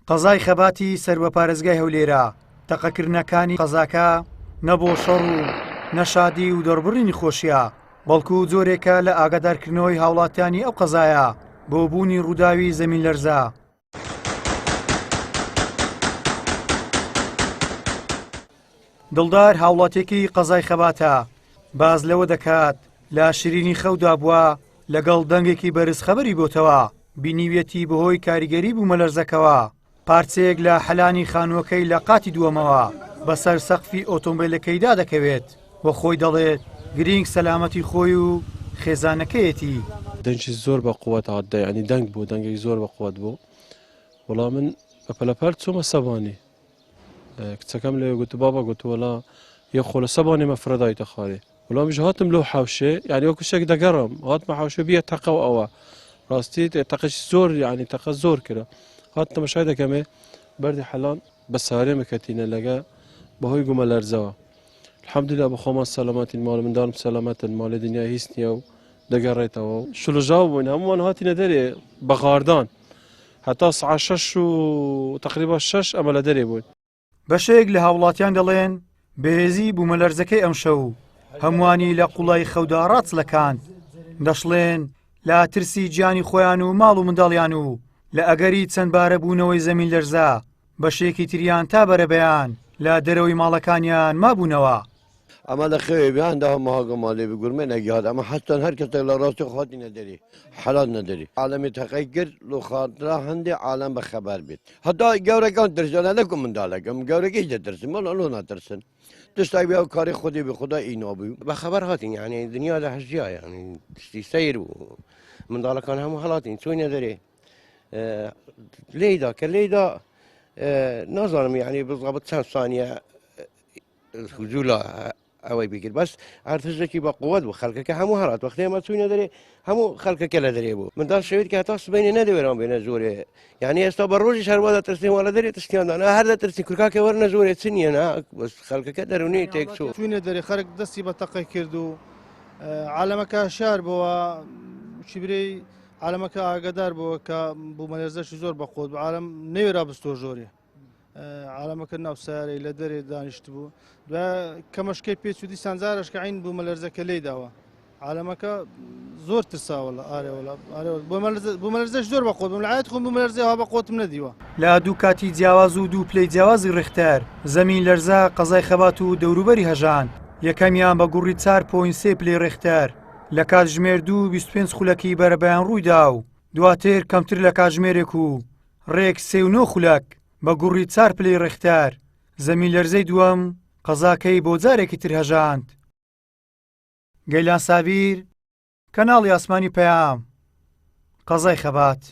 قەزای خەباتی سەر بە پارێزگای هەولێرە تەقەکردنەکانی قەزاکە نەبۆ شەڕ و نەشادی و دەربڕینی خۆشیە بەڵکو جۆرێکە لە ئاگادارکردنەوەی هاوڵاتیانی ئەو قەزایە بۆ بوونی ڕووداوی زەمین لەرزە. دڵدار هاوڵاتیەکەی قەزای خەباتە باز لەوە دەکات لە شیرینی خەودا بووە لەگەڵ دەنگێکی بەرز خەبەری بۆتەوە بینیوێتی بەهۆی کاریگەری بوومە لەرزەکەوە پارچەیەک لە حەلانی خانووەکەی لە قاتی دووەمەوە بەسەر سەقفی ئۆتۆمبیلەکەیدا دەکەوێت وە خۆی دەڵێت گرنگ سەلامەتی خۆی و خێزانەکەیەتی. دەنگی زۆر بە قووەت هاتدە ینی دەنگ بوو دەنگێکی زۆر بە قووەت بوو وەڵام من بەپەلەپەر چۆمە سەبانی کچەکەم لێ گوت بابا گوت وەڵا یە خۆ لە سەبانێ مەفرەدایتە خوارێ وەڵامیش هاتم لەو حاوشێ یعنی وەکو شتێک دەگەڕم هاتمە حاوشێ بیە تەقە و ئەوە ڕاستی تەقەش زۆر یعنی تەقە زۆر کرا هات تەماشای دەکەمێ بەردی حەلان بە سارێمە کەتینە لەگە بەهۆی گومە لەرزەوە الحەمدوللا بە خۆمان سەلامەتین ماڵ منداڵم سەلامەتن ماڵی دنیا هیچ نییە و دەگەڕێتەوە و شلوژاو بووین هەمووان هاتینە دەرێ بە غاردان هەتا سعە 6 و تقریبا 6 ئەمە لە دەرێ بووین. بەشێک لە هاوڵاتیان دەڵێن بەهێزی بوومە لەرزەکەی ئەمشەو هەمووانی لە قوڵای خەودا ڕاچلەکاند دەشڵێن لە ترسی گیانی خۆیان و ماڵ و منداڵیان و لە ئەگەری چەند بارە بوونەوەی زەمین لەرزە بەشێکی تریان تا بەرەبەیان لە دەرەوەی ماڵەکانیان مابوونەوە. ئەمە لە خێوێ بیان دا ماهاگە ماڵێ بگورمێ نەگیات ئەمە حەستان هەر کەسێک لە ڕاستی خواتی نەدەری حەلال نەدەری عالەمی تەقەی کرد لە خاترا هەندێ عالەم بە خەبەر بێت هەتا گەورەکان ترسیانە نەکەم منداڵەکەم گەورەکەی دەترسن مەڵ ئەلۆ ناترسن تشتای بیا و کاری خودی بە خدا ئینا بوو بەخەبەر هاتین یعنی دنیا لە هەژیا یعنی شتی سەیر و منداڵەکان هەموو هەڵاتین چوینە دەرێ لێیدا کە لێیدا نازانم یعنی بزڵبت چەند سانیە خجوولە ئەوەی بگیر بەس ئارتژێکی بە قووەت بوو خەڵکەکە هەموو هەڵات وەختێ ئەمە چوینە دەرێ هەموو خەڵکەکە لە دەرێ بوو منداڵ شەوێت کە هەتا سبەینێ نەدەوێران بێنە زۆرێ یعنی ئێستا بە ڕۆژی شەروا دەترسین وڵە دەرێ تشتیاندان هەر دەترسی کورکاکە وەرنە زۆرێ چ نییە نا بەس خەڵکەکە دەرونی تێک چوو چوینە دەرێ خەرک دەستی بە تەقەی کرد و عالەمەکە شار بووە چیبرەی عالەمەکە ئاگادار بووە کە بوومە لەرزەشی زۆر بە قووت عالەم نەوێرا بستۆ زۆرێ عالەمەکە ناو سارەی لە دەرێ دانیشت بوو کەمەشکەی پێچوودی سانجارش کە عین بوومە لەرزەکە لێی داوە عالەمەکە زۆر ترساوەڵە بوومە لەرزەش زۆر بە قوت لەعایەت خۆم بوومە لەرزەوە بە قوتم نەدیوە. لە دوو کاتی جیاواز و دوو پلەی جیاوازی ڕێختەر زەمین لەرزە قەزای خەبات و دەوروبەری هەژان یەکەمیان بە گوڕی 4.3 پلەی ڕێختەر لە کاتژمێر 25 خولەکی بەرەبەیان ڕوویدا و دواتر کەمتر لە کاتژمێرێک و ڕێک 39 خولەک بە گوڕی 4 پلەی ڕێختەر زەمین لەرزەی دووەم قەزاکەی بۆ جارێکی تر هەژاند. گەیلان ساویر کەناڵی ئاسمانی پەیام قەزای خەبات.